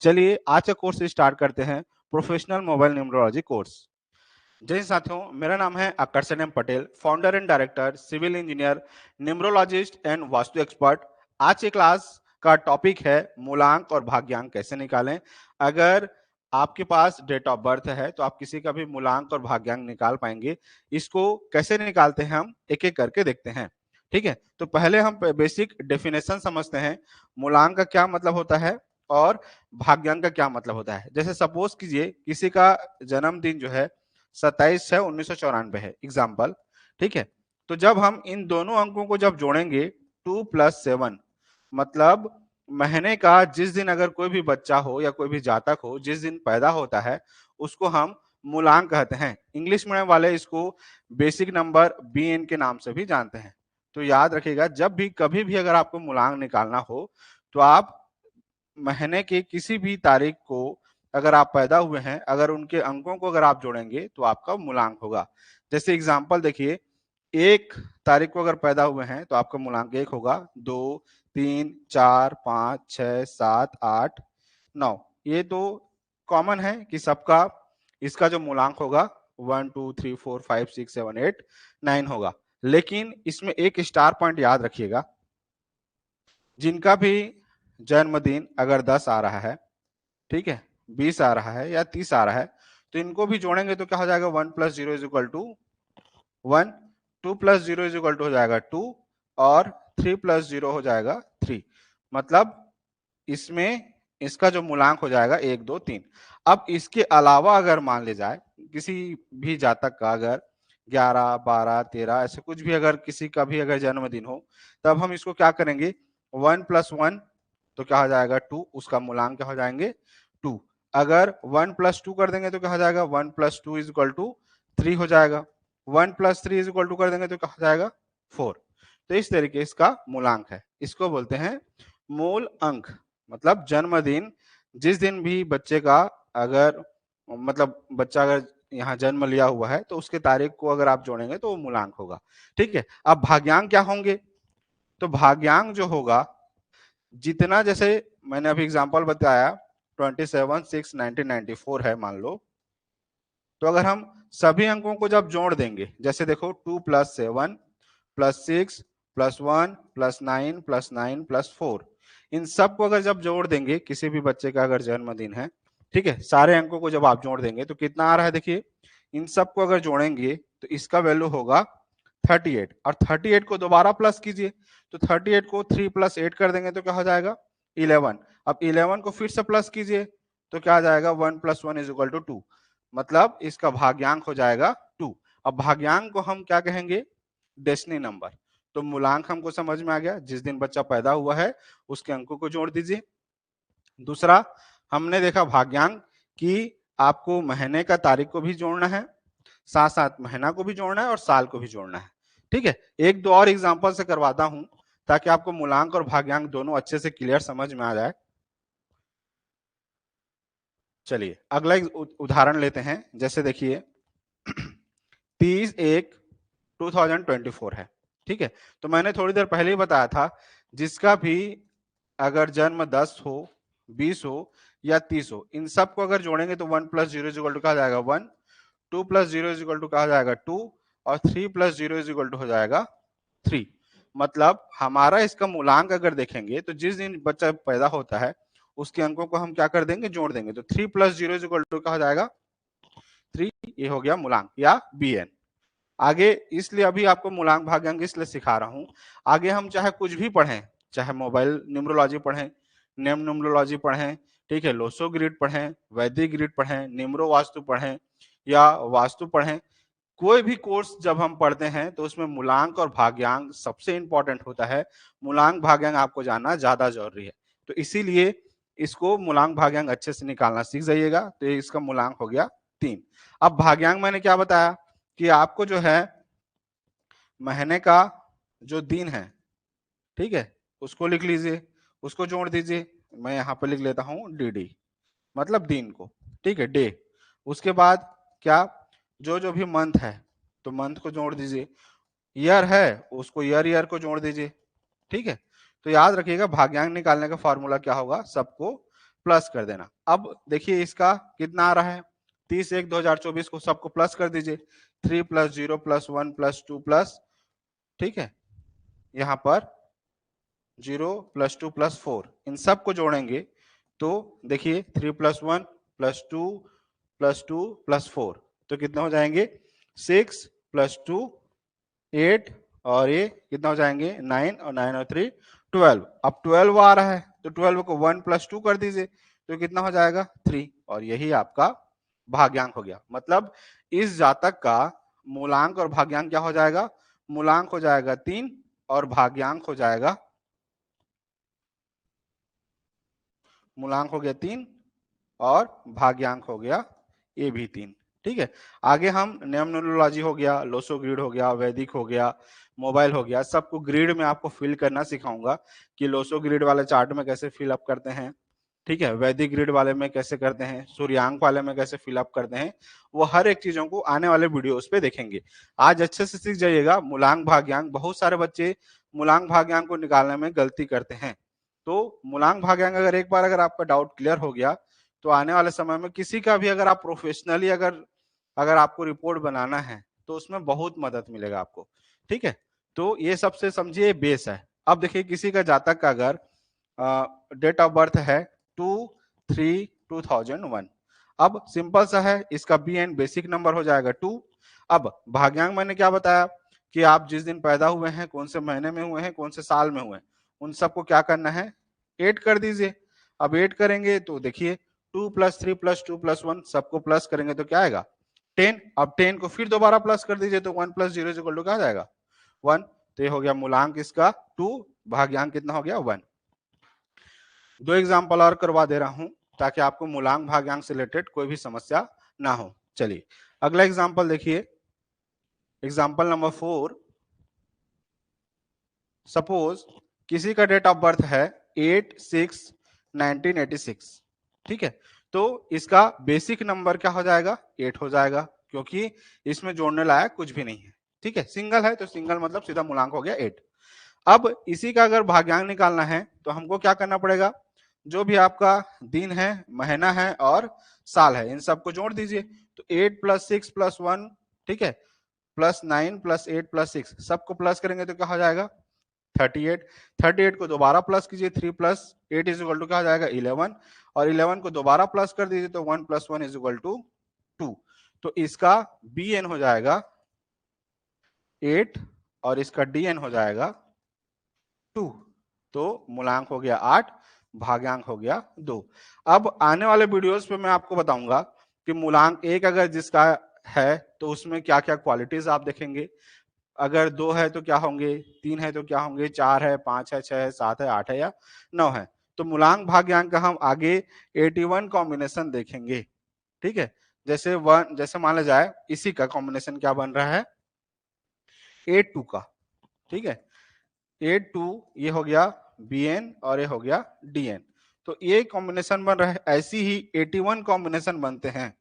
चलिए आज का कोर्स स्टार्ट करते हैं, प्रोफेशनल मोबाइल न्यूमरोलॉजी कोर्स। जैसे साथियों, मेरा नाम है Aakarshan M Patel, founder and director, civil engineer, numerologist and vastu expert. आज की क्लास का टॉपिक है मूलांक और भाग्यांक कैसे निकालें। अगर आपके पास डेट ऑफ बर्थ है तो आप किसी का भी मूलांक और भाग्यांक निकाल पाएंगे। इसको कैसे निकालते हैं हम एक एक करके देखते हैं। ठीक है, तो पहले हम बेसिक डेफिनेशन समझते हैं। मूलांक का क्या मतलब होता है और भाग्यांक का क्या मतलब होता है। जैसे सपोज कीजिए किसी का जन्मदिन जो है 27/6/1994 है, एग्जाम्पल। ठीक है, तो जब हम इन दोनों अंकों को जब जोड़ेंगे 2 + 7, मतलब महीने का जिस दिन अगर कोई भी बच्चा हो या कोई भी जातक हो जिस दिन पैदा होता है उसको हम मूलांक कहते हैं। इंग्लिश मीडियम वाले इसको बेसिक नंबर BN के नाम से भी जानते हैं। तो याद रखिएगा, जब भी कभी भी अगर आपको मूलांक निकालना हो तो आप महीने की किसी भी तारीख को अगर आप पैदा हुए हैं, अगर उनके अंकों को अगर आप जोड़ेंगे तो आपका मूलांक होगा। जैसे एग्जांपल देखिए, 1 तारीख को अगर पैदा हुए हैं तो आपका मूलांक 1 होगा, 2, 3, 4, 5, 6, 7, 8, 9। ये तो कॉमन है कि सबका इसका जो मूलांक होगा 1, 2, 3, 4, 5, 6, 7, 8, 9 होगा। लेकिन इसमें एक स्टार पॉइंट याद रखिएगा, जिनका भी जन्मदिन अगर 10 आ रहा है, ठीक है, 20 आ रहा है या 30 आ रहा है, तो इनको भी जोड़ेंगे तो क्या हो जाएगा, 1 + 0 = 1, 2 + 0 = हो जाएगा 2 और 3 + 0 हो जाएगा 3। मतलब इसमें इसका जो मूलांक हो जाएगा 1, 2, 3। अब इसके अलावा अगर मान ले जाए किसी भी जातक का अगर 11, 12, 13 ऐसे कुछ भी अगर किसी का भी अगर जन्मदिन हो, तब हम इसको क्या करेंगे, 1 + 1 तो क्या हो जाएगा 2, उसका मूलांक क्या हो जाएंगे 2। अगर 1 + 2 कर देंगे तो क्या हो जाएगा, 1 + 2 = 3 हो जाएगा। 1 + 3 = कर देंगे तो क्या हो जाएगा 4। तो इस तरीके इसका मूलांक है। इसको बोलते हैं मूल अंक। मतलब जन्मदिन जिस दिन भी बच्चे का अगर मतलब बच्चा अगर यहाँ जन्म लिया हुआ है तो उसके तारीख को अगर आप जोड़ेंगे तो वो मूलांक होगा। ठीक है, अब भाग्यांक क्या होंगे, तो भाग्यांक जो होगा, जितना जैसे मैंने अभी एग्जांपल बताया 27/6/1994 है मान लो, तो अगर हम सभी अंकों को जब जोड़ देंगे, जैसे देखो 2 + 7 + 6 + 1 + 9 + 9 + 4, इन सबको अगर जब जोड़ देंगे, किसी भी बच्चे का अगर जन्मदिन है, ठीक है, सारे अंकों को जब आप जोड़ देंगे तो कितना आ रहा है, देखिए इन सबको अगर जोड़ेंगे तो इसका वैल्यू होगा 38, और 38 को दोबारा प्लस कीजिए तो 38 को 3 + 8 कर देंगे तो क्या हो जाएगा 11। अब 11 को फिर से प्लस कीजिए तो क्या आ जाएगा, 1 + 1 = 2। मतलब इसका भाग्यांक हो जाएगा 2। अब भाग्यांक को हम क्या कहेंगे, डेस्टिनी नंबर। तो मूलांक हमको समझ में आ गया, जिस दिन बच्चा पैदा हुआ है उसके अंकों को जोड़ दीजिए। दूसरा हमने देखा भाग्यांक कि आपको महीने का तारीख को भी जोड़ना है, साथ साथ महीना को भी जोड़ना है और साल को भी जोड़ना है। ठीक है, एक दो और एग्जांपल से करवाता हूं ताकि आपको मूलांक और भाग्यांक दोनों अच्छे से क्लियर समझ में आ जाए। चलिए अगला एक उदाहरण लेते हैं। जैसे देखिए 30/1/2024 है। ठीक है, तो मैंने थोड़ी देर पहले ही बताया था, जिसका भी अगर जन्म 10 हो, 20 हो या 30 हो, इन सबको अगर जोड़ेंगे तो 1 + 0 = क्या जाएगा 1, 2 + 0 = क्या जाएगा 2 और 3 + 0 = हो जाएगा 3। मतलब हमारा इसका मूलांक अगर देखेंगे तो जिस दिन बच्चा पैदा होता है उसके अंकों को हम क्या कर देंगे, जोड़ देंगे, तो 3 + 0 = क्या हो जाएगा 3। ये हो गया मूलांक या BN। आगे इसलिए अभी आपको मूलांक भाग्यांक इसलिए सिखा रहा हूं, आगे हम चाहे कुछ भी पढ़ें, चाहे मोबाइल न्यूमरोलॉजी पढ़ें, नेम न्यूमरोलॉजी पढ़ें, ठीक है, लोसो ग्रिड पढ़ें, वैदिक ग्रिड पढ़ें, निम्रो वास्तु पढ़ें या वास्तु पढ़ें, कोई भी कोर्स जब हम पढ़ते हैं तो उसमें मूलांक और भाग्यांक सबसे इंपॉर्टेंट होता है। मूलांक भाग्यांक आपको जानना ज्यादा जरूरी है, तो इसीलिए इसको मूलांक भाग्यांक अच्छे से निकालना सीख जाइएगा। तो इसका मूलांक हो गया 3। अब भाग्यांक मैंने क्या बताया कि आपको जो है महीने का जो दिन है, ठीक है, उसको लिख लीजिए, उसको जोड़ दीजिए। मैं यहाँ पे लिख लेता हूँ DD, मतलब दिन को, ठीक है, डे। उसके बाद क्या, जो जो भी मंथ है तो मंथ को जोड़ दीजिए, ईयर है उसको ईयर को जोड़ दीजिए। ठीक है, तो याद रखिएगा भाग्यांक निकालने का फॉर्मूला क्या होगा, सबको प्लस कर देना। अब देखिए इसका कितना आ रहा है, 30/1/2024 को सबको प्लस कर दीजिए, 3 + 0 + 1 + 2 प्लस, ठीक है, यहाँ पर 0 + 2 + 4, इन सब को जोड़ेंगे तो देखिए 3 + 1 + 2 + 2 + 4, तो कितने हो जाएंगे 6 + 2 8, और ये कितना हो जाएंगे 9, और 9 और 3 12। अब 12 आ रहा है तो 12 को 1 + 2 कर दीजिए तो कितना हो जाएगा 3, और यही आपका भाग्यांक हो गया। मतलब इस जातक का मूलांक और भाग्यांक क्या हो जाएगा, मूलांक हो जाएगा 3 और भाग्यांक हो जाएगा, मूलांक हो गया 3 और भाग्यांक हो गया ये भी 3। ठीक है, आगे हम न्यूमरोलॉजी हो गया, लोसो ग्रिड हो गया, वैदिक हो गया, मोबाइल हो गया, सबको ग्रिड में आपको फिल करना सिखाऊंगा कि लोसो ग्रिड वाले चार्ट में कैसे फिल अप करते हैं, ठीक है, वैदिक ग्रिड वाले में कैसे करते हैं, सूर्यांक वाले में कैसे फिल अप करते हैं, वो हर एक चीजों को आने वाले वीडियोस पे देखेंगे। आज अच्छे से सीख जाइएगा मूलांक भाग्यांक। बहुत सारे बच्चे मूलांक भाग्यांक को निकालने में गलती करते हैं, तो मूलांक भाग्यांक अगर एक बार अगर आपका डाउट क्लियर हो गया तो आने वाले समय में किसी का भी अगर आप प्रोफेशनली अगर अगर आपको रिपोर्ट बनाना है तो उसमें बहुत मदद मिलेगा आपको। ठीक है, तो ये सबसे समझिए बेस है। अब देखिए किसी का जातक का अगर डेट ऑफ बर्थ है 2/3/2001, अब सिंपल सा है, इसका BN बेसिक नंबर हो जाएगा 2। अब भाग्यांक मैंने क्या बताया कि आप जिस दिन पैदा हुए हैं, कौन से महीने में हुए हैं, कौन से साल में हुए हैं, उन सबको क्या करना है 8 कर दीजिए। अब 8 करेंगे तो देखिए 2 + 3 + 2 + 1 सबको प्लस करेंगे तो क्या आएगा 10। अब 10 को फिर दोबारा प्लस कर दीजिए तो 1 + 0 = क्या आ जाएगा 1। तो ये हो गया मूलांक इसका 2, भाग्यांक कितना हो गया 1। दो एग्जाम्पल और करवा दे रहा हूं ताकि आपको मूलांक भाग्यांक से रिलेटेड कोई भी समस्या ना हो। चलिए अगला एग्जाम्पल देखिए, एग्जाम्पल नंबर 4। सपोज किसी का डेट ऑफ बर्थ है 8/6/1986, ठीक है, तो इसका बेसिक नंबर क्या हो जाएगा 8 हो जाएगा, क्योंकि इसमें जोड़ने लायक कुछ भी नहीं है। ठीक है, सिंगल है तो सिंगल मतलब सीधा मूलांक हो गया 8। अब इसी का अगर भाग्यांक निकालना है तो हमको क्या करना पड़ेगा, जो भी आपका दिन है, महीना है और साल है, इन सबको जोड़ दीजिए। तो 8 + 6 + 1, ठीक है, +9 + 8 + 6 सबको प्लस करेंगे तो क्या हो जाएगा 38। 38 को दोबारा प्लस कीजिए, 3 + 8 = क्या हो जाएगा 11, और 11 को दोबारा प्लस कर दीजिए तो 1 + 1 = 2। तो इसका BN हो जाएगा 8 और इसका DN हो जाएगा 2। तो मूलांक हो गया 8, भाग्यांक हो गया 2। अब आने वाले वीडियोस पे मैं आपको बताऊंगा कि मूलांक 1 अगर जिसका है तो उसमें क्या क्या क्वालिटीज आप देखेंगे, अगर 2 है तो क्या होंगे, 3 है तो क्या होंगे, 4 है, 5 है, 6 है, 7 है, 8 है या 9 है। तो मूलांक भाग्यांक का हम आगे 81 कॉम्बिनेशन देखेंगे। ठीक है, जैसे वन, जैसे मान लिया जाए इसी का कॉम्बिनेशन क्या बन रहा है 8 2 का, ठीक है, 8 2 ये हो गया BN और ये हो गया DN। तो ये कॉम्बिनेशन बन रहा है, ऐसी ही 81 कॉम्बिनेशन बनते हैं।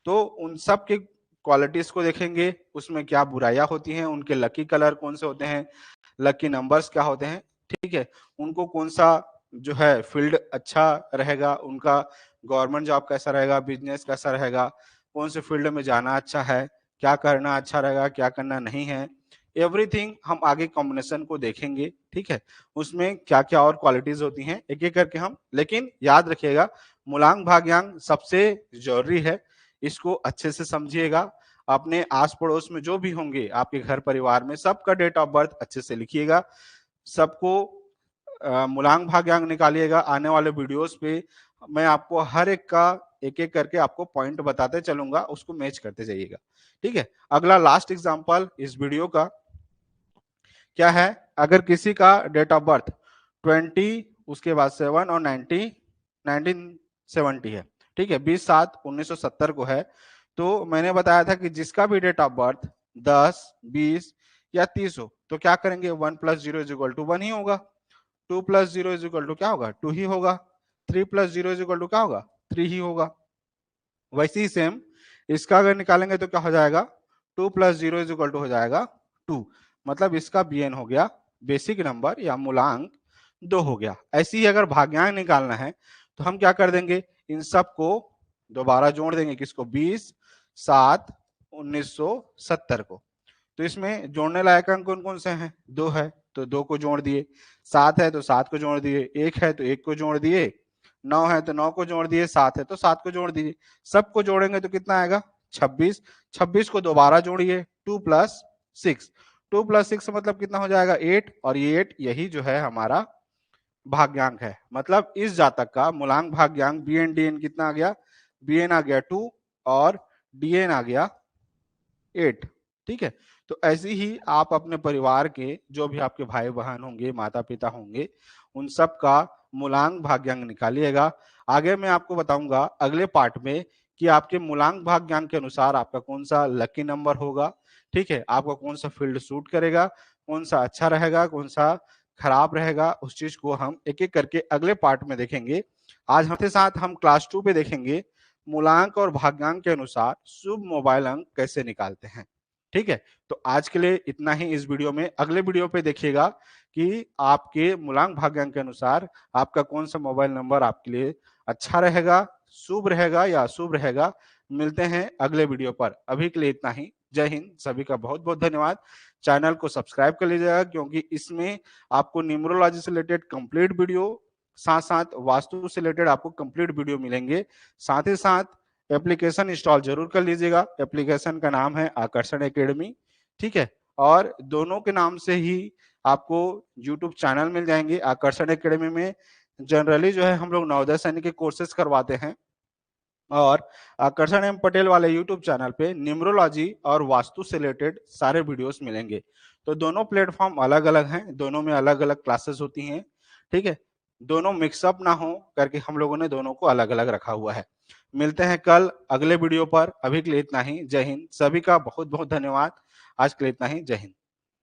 तो उन सब के क्वालिटीज को देखेंगे, उसमें क्या बुराइयां होती हैं, उनके लकी कलर कौन से होते हैं, लकी नंबर्स क्या होते हैं, ठीक है, उनको कौन सा जो है फील्ड अच्छा रहेगा, उनका गवर्नमेंट जॉब कैसा रहेगा, बिजनेस कैसा रहेगा, कौन से फील्ड में जाना अच्छा है, क्या करना अच्छा रहेगा, क्या करना नहीं है, एवरीथिंग हम आगे कॉम्बिनेशन को देखेंगे। ठीक है, उसमें क्या क्या और क्वालिटीज होती हैं एक एक करके हम, लेकिन याद रखिएगा मूलांक भाग्यांक सबसे जरूरी है, इसको अच्छे से समझिएगा। अपने आस पड़ोस में जो भी होंगे आपके घर परिवार में सबका डेट ऑफ बर्थ अच्छे से लिखिएगा, सबको मूलांक भाग्यांक निकालिएगा। आने वाले वीडियोस पे मैं आपको हर एक का एक एक करके आपको पॉइंट बताते चलूंगा, उसको मैच करते जाइएगा। ठीक है, अगला लास्ट एग्जांपल इस वीडियो का क्या है, अगर किसी का डेट ऑफ बर्थ 20 उसके बाद 7 और 1970 है, ठीक है, 20/7/1970 को है, तो मैंने बताया था कि जिसका भी डेट ऑफ बर्थ 10 20 या 30 हो तो क्या करेंगे 1 + 0 = 1 ही होगा, 2 + 0 = क्या होगा 2 ही होगा, 3 + 0 = क्या होगा 3 ही होगा। वैसे ही सेम इसका अगर निकालेंगे तो क्या हो जाएगा 2 + 0 = हो जाएगा 2, मतलब इसका BN हो गया बेसिक नंबर या मूलांक 2 हो गया। ऐसे ही अगर भाग्यांक निकालना है तो हम क्या कर देंगे, इन सब को दोबारा जोड़ देंगे, किसको, 20/7/1970 को। तो इसमें जोड़ने लायक अंक कौन कौन से हैं, 2 है तो 2 को जोड़ दिए, 7 है तो 7 को जोड़ दिए, 1 है तो 1 को जोड़ दिए, 9 है तो 9 को जोड़ दिए, 7 है तो 7 को जोड़ दीजिए। सबको जोड़ेंगे तो कितना आएगा, 26। 26 को दोबारा जोड़िए, 2+6, 2+6 मतलब कितना हो जाएगा, 8, और ये 8 यही जो है हमारा भाग्यांक है। मतलब इस जातक का मूलांक भाग्यांक बी एन डी एन कितना आ गया, बी एन आ गया 2 और डी एन आ गया 8। ठीक है, तो ऐसे ही आप अपने परिवार के जो भी आपके भाई बहन होंगे, माता पिता होंगे, उन सब का मूलांक भाग्यांक निकालिएगा। आगे मैं आपको बताऊंगा अगले पार्ट में कि आपके मूलांक भाग्यांक के अनुसार आपका कौन सा लकी नंबर होगा। ठीक है, आपका कौन सा फील्ड सूट करेगा, कौन सा अच्छा रहेगा, कौन सा खराब रहेगा, उस चीज को हम एक एक करके अगले पार्ट में देखेंगे। आज हमारे साथ हम क्लास 2 पे देखेंगे मूलांक और भाग्यांक के अनुसार शुभ मोबाइल अंक कैसे निकालते हैं। ठीक है, तो आज के लिए इतना ही इस वीडियो में। अगले वीडियो पे देखिएगा कि आपके मूलांक भाग्यांक के अनुसार आपका कौन सा मोबाइल नंबर आपके लिए अच्छा रहेगा, शुभ रहेगा या अशुभ रहेगा। मिलते हैं अगले वीडियो पर, अभी के लिए इतना ही। जय हिंद, सभी का बहुत बहुत धन्यवाद। चैनल को सब्सक्राइब कर लीजिएगा क्योंकि इसमें आपको न्यूमरोलॉजी से रिलेटेड कंप्लीट वीडियो, साथ साथ वास्तु से रिलेटेड आपको कंप्लीट वीडियो मिलेंगे। साथ ही साथ एप्लीकेशन इंस्टॉल जरूर कर लीजिएगा। एप्लीकेशन का नाम है आकर्षण एकेडमी। ठीक है, और दोनों के नाम से ही आपको यूट्यूब चैनल मिल जाएंगे। आकर्षण एकेडमी में जनरली जो है हम लोग नवोदय सैनिक के कोर्सेज करवाते हैं, और आकर्षण एम पटेल वाले यूट्यूब चैनल पे न्यूमरोलॉजी और वास्तु से रिलेटेड सारे वीडियोस मिलेंगे। तो दोनों प्लेटफॉर्म अलग अलग हैं, दोनों में अलग अलग क्लासेस होती हैं। ठीक है, दोनों मिक्सअप ना हो करके हम लोगों ने दोनों को अलग अलग रखा हुआ है। मिलते हैं कल अगले वीडियो पर, अभी के लिए इतना ही। जय हिंद, सभी का बहुत बहुत धन्यवाद। आज के लिए इतना ही, जय हिंद।